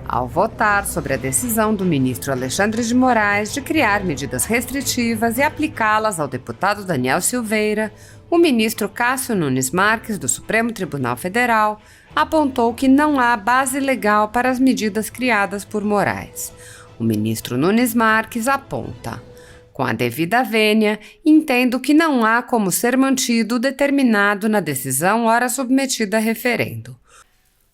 ao votar sobre a decisão do ministro Alexandre de Moraes de criar medidas restritivas e aplicá-las ao deputado Daniel Silveira, o ministro Cássio Nunes Marques, do Supremo Tribunal Federal, apontou que não há base legal para as medidas criadas por Moraes. O ministro Nunes Marques aponta: com a devida vênia, entendo que não há como ser mantido determinado na decisão ora submetida a referendo.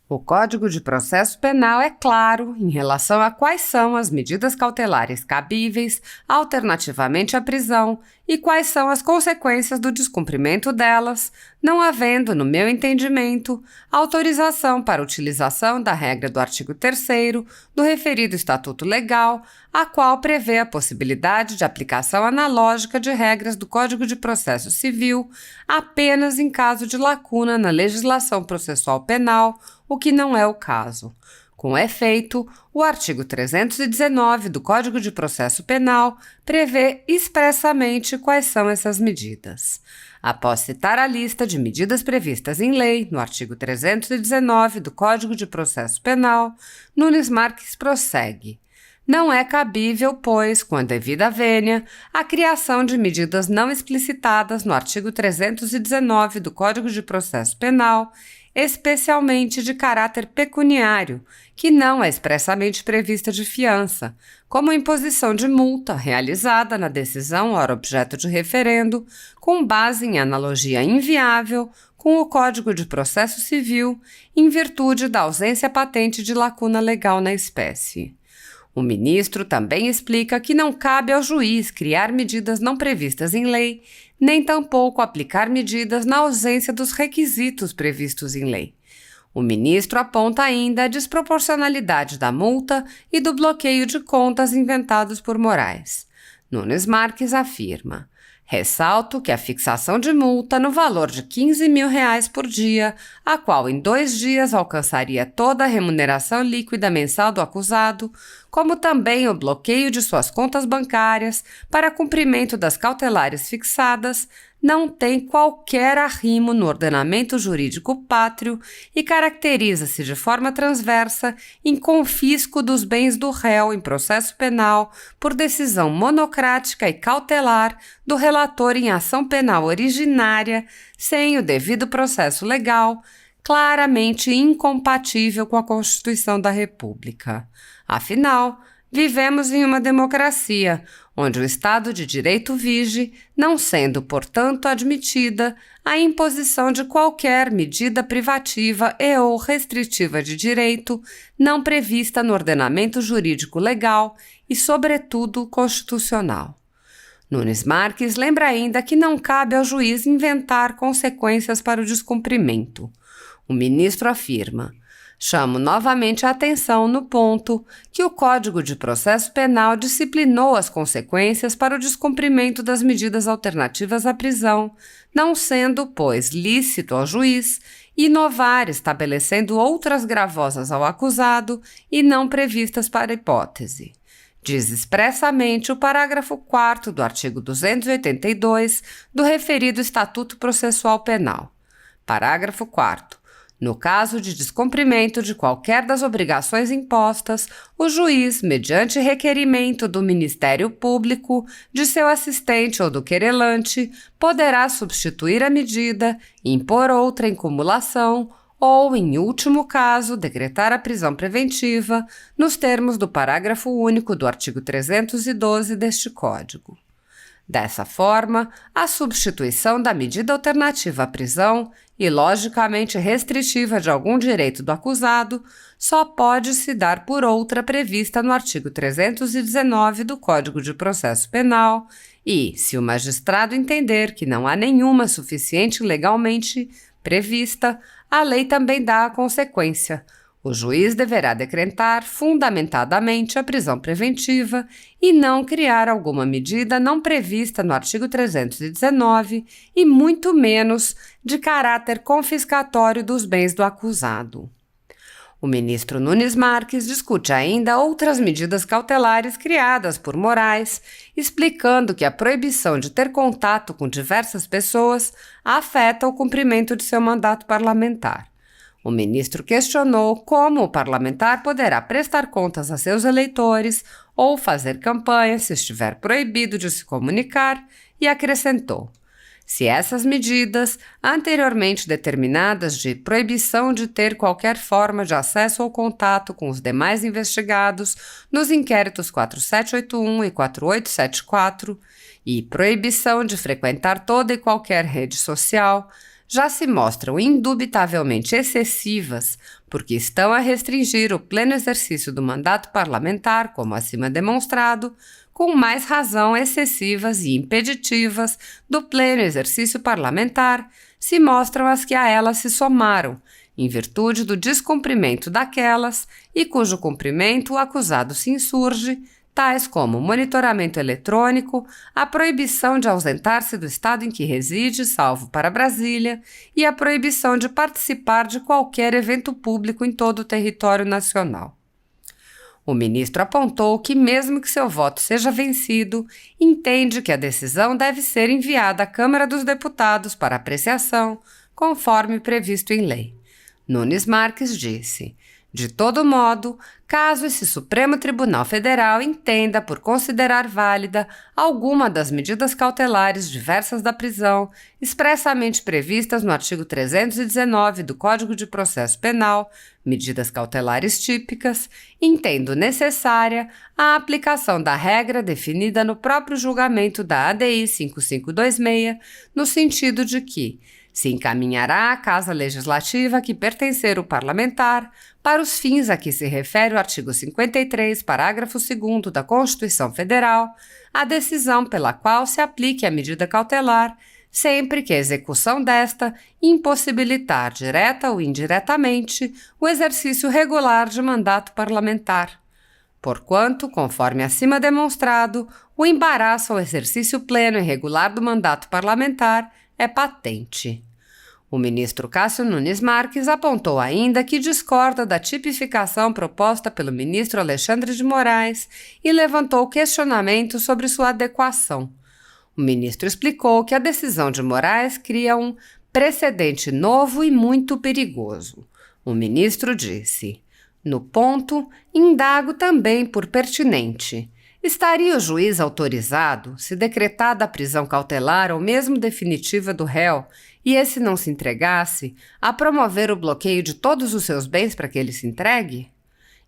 O Código de Processo Penal é claro em relação a quais são as medidas cautelares cabíveis, alternativamente à prisão, e quais são as consequências do descumprimento delas, não havendo, no meu entendimento, autorização para utilização da regra do artigo 3º do referido Estatuto Legal, a qual prevê a possibilidade de aplicação analógica de regras do Código de Processo Civil apenas em caso de lacuna na legislação processual penal, o que não é o caso. Com efeito, o artigo 319 do Código de Processo Penal prevê expressamente quais são essas medidas. Após citar a lista de medidas previstas em lei no artigo 319 do Código de Processo Penal, Nunes Marques prossegue: não é cabível, pois, com a devida vênia, a criação de medidas não explicitadas no artigo 319 do Código de Processo Penal, especialmente de caráter pecuniário, que não é expressamente prevista de fiança, como a imposição de multa realizada na decisão ora objeto de referendo, com base em analogia inviável com o Código de Processo Civil, em virtude da ausência patente de lacuna legal na espécie. O ministro também explica que não cabe ao juiz criar medidas não previstas em lei, nem tampouco aplicar medidas na ausência dos requisitos previstos em lei. O ministro aponta ainda a desproporcionalidade da multa e do bloqueio de contas inventados por Moraes. Nunes Marques afirma: ressalto que a fixação de multa no valor de R$15 mil por dia, a qual em 2 dias alcançaria toda a remuneração líquida mensal do acusado, como também o bloqueio de suas contas bancárias para cumprimento das cautelares fixadas, não tem qualquer arrimo no ordenamento jurídico pátrio e caracteriza-se de forma transversa em confisco dos bens do réu em processo penal por decisão monocrática e cautelar do relator em ação penal originária, sem o devido processo legal, claramente incompatível com a Constituição da República. Afinal, vivemos em uma democracia, onde o Estado de Direito vige, não sendo, portanto, admitida a imposição de qualquer medida privativa e ou restritiva de direito não prevista no ordenamento jurídico legal e, sobretudo, constitucional. Nunes Marques lembra ainda que não cabe ao juiz inventar consequências para o descumprimento. O ministro afirma: chamo novamente a atenção no ponto que o Código de Processo Penal disciplinou as consequências para o descumprimento das medidas alternativas à prisão, não sendo, pois, lícito ao juiz inovar estabelecendo outras gravosas ao acusado e não previstas para a hipótese. Diz expressamente o parágrafo 4º do artigo 282 do referido Estatuto Processual Penal. Parágrafo 4º. No caso de descumprimento de qualquer das obrigações impostas, o juiz, mediante requerimento do Ministério Público, de seu assistente ou do querelante, poderá substituir a medida, impor outra em cumulação ou, em último caso, decretar a prisão preventiva, nos termos do parágrafo único do artigo 312 deste Código. Dessa forma, a substituição da medida alternativa à prisão e, logicamente, restritiva de algum direito do acusado só pode se dar por outra prevista no artigo 319 do Código de Processo Penal e, se o magistrado entender que não há nenhuma suficiente legalmente prevista, a lei também dá a consequência. O juiz deverá decretar fundamentadamente a prisão preventiva e não criar alguma medida não prevista no artigo 319 e muito menos de caráter confiscatório dos bens do acusado. O ministro Nunes Marques discute ainda outras medidas cautelares criadas por Moraes, explicando que a proibição de ter contato com diversas pessoas afeta o cumprimento de seu mandato parlamentar. O ministro questionou como o parlamentar poderá prestar contas a seus eleitores ou fazer campanha se estiver proibido de se comunicar e acrescentou: se essas medidas, anteriormente determinadas de proibição de ter qualquer forma de acesso ou contato com os demais investigados nos inquéritos 4781 e 4874 e proibição de frequentar toda e qualquer rede social, já se mostram indubitavelmente excessivas, porque estão a restringir o pleno exercício do mandato parlamentar, como acima demonstrado, com mais razão excessivas e impeditivas do pleno exercício parlamentar, se mostram as que a elas se somaram, em virtude do descumprimento daquelas e cujo cumprimento o acusado se insurge, tais como monitoramento eletrônico, a proibição de ausentar-se do estado em que reside, salvo para Brasília, e a proibição de participar de qualquer evento público em todo o território nacional. O ministro apontou que, mesmo que seu voto seja vencido, entende que a decisão deve ser enviada à Câmara dos Deputados para apreciação, conforme previsto em lei. Nunes Marques disse: de todo modo, caso esse Supremo Tribunal Federal entenda por considerar válida alguma das medidas cautelares diversas da prisão, expressamente previstas no artigo 319 do Código de Processo Penal, medidas cautelares típicas, entendo necessária a aplicação da regra definida no próprio julgamento da ADI 5526, no sentido de que se encaminhará à Casa Legislativa que pertencer o parlamentar, para os fins a que se refere o artigo 53, parágrafo 2º da Constituição Federal, a decisão pela qual se aplique a medida cautelar, sempre que a execução desta impossibilitar, direta ou indiretamente, o exercício regular de mandato parlamentar. Porquanto, conforme acima demonstrado, o embaraço ao exercício pleno e regular do mandato parlamentar é patente. O ministro Cássio Nunes Marques apontou ainda que discorda da tipificação proposta pelo ministro Alexandre de Moraes e levantou questionamento sobre sua adequação. O ministro explicou que a decisão de Moraes cria um precedente novo e muito perigoso. O ministro disse: no ponto, indago também por pertinente. Estaria o juiz autorizado, se decretada a prisão cautelar ou mesmo definitiva do réu, e esse não se entregasse, a promover o bloqueio de todos os seus bens para que ele se entregue?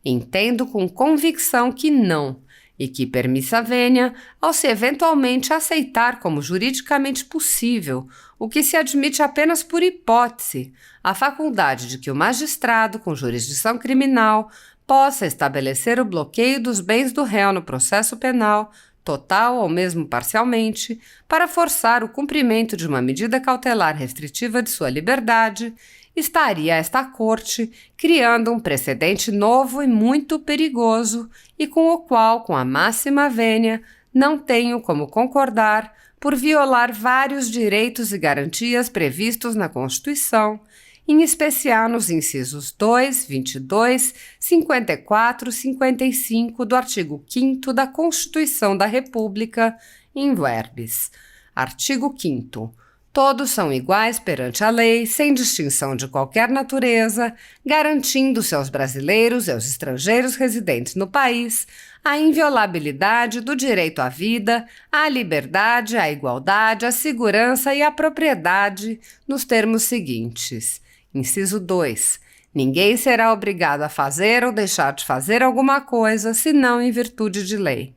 Entendo com convicção que não, e que permissa vênia ao se eventualmente aceitar como juridicamente possível, o que se admite apenas por hipótese, a faculdade de que o magistrado com jurisdição criminal possa estabelecer o bloqueio dos bens do réu no processo penal, total ou mesmo parcialmente, para forçar o cumprimento de uma medida cautelar restritiva de sua liberdade, estaria esta Corte criando um precedente novo e muito perigoso e com o qual, com a máxima vênia, não tenho como concordar por violar vários direitos e garantias previstos na Constituição, em especial nos incisos 2, 22, 54 e 55 do artigo 5º da Constituição da República, in verbis. Artigo 5º. Todos são iguais perante a lei, sem distinção de qualquer natureza, garantindo-se aos brasileiros e aos estrangeiros residentes no país a inviolabilidade do direito à vida, à liberdade, à igualdade, à segurança e à propriedade, nos termos seguintes. Inciso 2. Ninguém será obrigado a fazer ou deixar de fazer alguma coisa, senão em virtude de lei.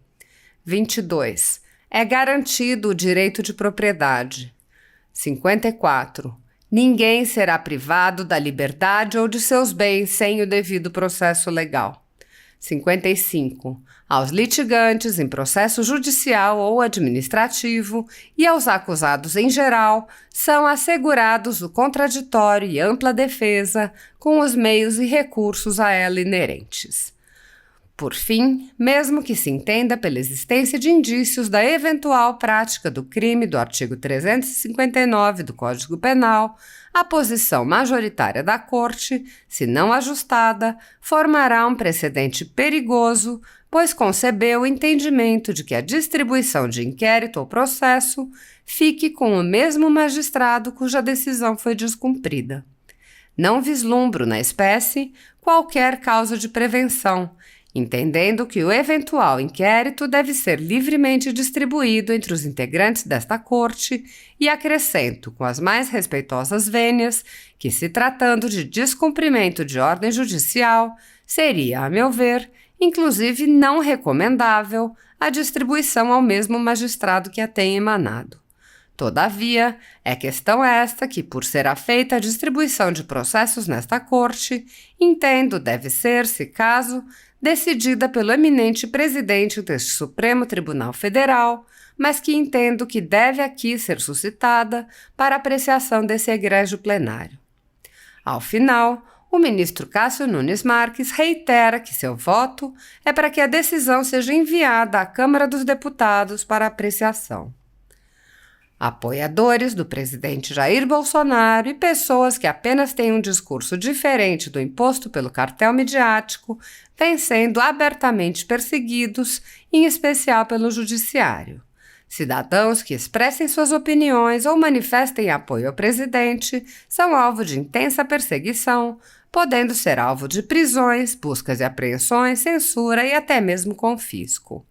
22. É garantido o direito de propriedade. 54. Ninguém será privado da liberdade ou de seus bens sem o devido processo legal. 55. Aos litigantes em processo judicial ou administrativo e aos acusados em geral são assegurados o contraditório e ampla defesa com os meios e recursos a ela inerentes. Por fim, mesmo que se entenda pela existência de indícios da eventual prática do crime do artigo 359 do Código Penal, a posição majoritária da Corte, se não ajustada, formará um precedente perigoso, pois concebeu o entendimento de que a distribuição de inquérito ou processo fique com o mesmo magistrado cuja decisão foi descumprida. Não vislumbro na espécie qualquer causa de prevenção, entendendo que o eventual inquérito deve ser livremente distribuído entre os integrantes desta corte e acrescento, com as mais respeitosas vênias, que, se tratando de descumprimento de ordem judicial, seria, a meu ver, inclusive não recomendável a distribuição ao mesmo magistrado que a tenha emanado. Todavia, é questão esta que, por ser afeita a distribuição de processos nesta corte, entendo deve ser, se caso, decidida pelo eminente presidente deste Supremo Tribunal Federal, mas que entendo que deve aqui ser suscitada para apreciação desse egrégio plenário. Ao final, o ministro Cássio Nunes Marques reitera que seu voto é para que a decisão seja enviada à Câmara dos Deputados para apreciação. Apoiadores do presidente Jair Bolsonaro e pessoas que apenas têm um discurso diferente do imposto pelo cartel midiático vêm sendo abertamente perseguidos, em especial pelo judiciário. Cidadãos que expressem suas opiniões ou manifestem apoio ao presidente são alvo de intensa perseguição, podendo ser alvo de prisões, buscas e apreensões, censura e até mesmo confisco.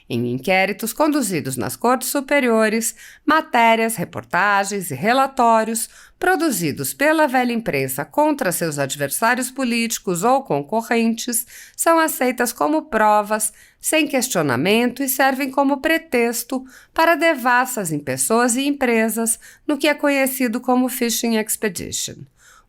Em inquéritos conduzidos nas cortes superiores, matérias, reportagens e relatórios produzidos pela velha imprensa contra seus adversários políticos ou concorrentes são aceitas como provas, sem questionamento, e servem como pretexto para devassas em pessoas e empresas no que é conhecido como Fishing Expedition.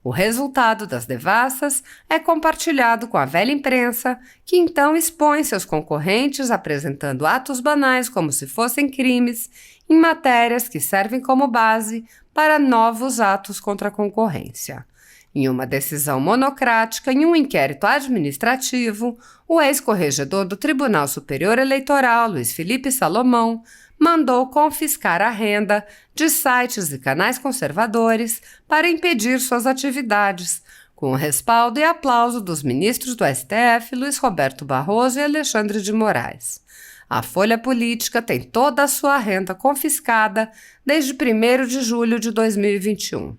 O resultado das devassas é compartilhado com a velha imprensa, que então expõe seus concorrentes apresentando atos banais como se fossem crimes, em matérias que servem como base para novos atos contra a concorrência. Em uma decisão monocrática em um inquérito administrativo, o ex-corregedor do Tribunal Superior Eleitoral, Luiz Felipe Salomão, mandou confiscar a renda de sites e canais conservadores para impedir suas atividades, com o respaldo e aplauso dos ministros do STF, Luiz Roberto Barroso e Alexandre de Moraes. A Folha Política tem toda a sua renda confiscada desde 1º de julho de 2021.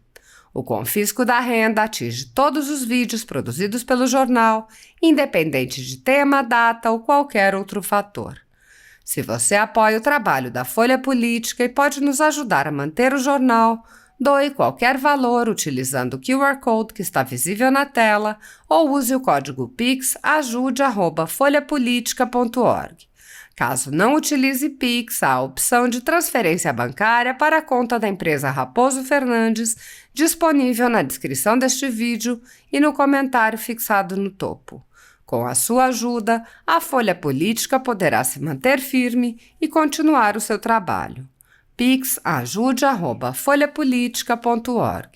O confisco da renda atinge todos os vídeos produzidos pelo jornal, independente de tema, data ou qualquer outro fator. Se você apoia o trabalho da Folha Política e pode nos ajudar a manter o jornal, doe qualquer valor utilizando o QR Code que está visível na tela ou use o código PIX ajude@folhapolitica.org. Caso não utilize PIX, há a opção de transferência bancária para a conta da empresa Raposo Fernandes, disponível na descrição deste vídeo e no comentário fixado no topo. Com a sua ajuda, a Folha Política poderá se manter firme e continuar o seu trabalho. pix ajude@folhapolitica.org.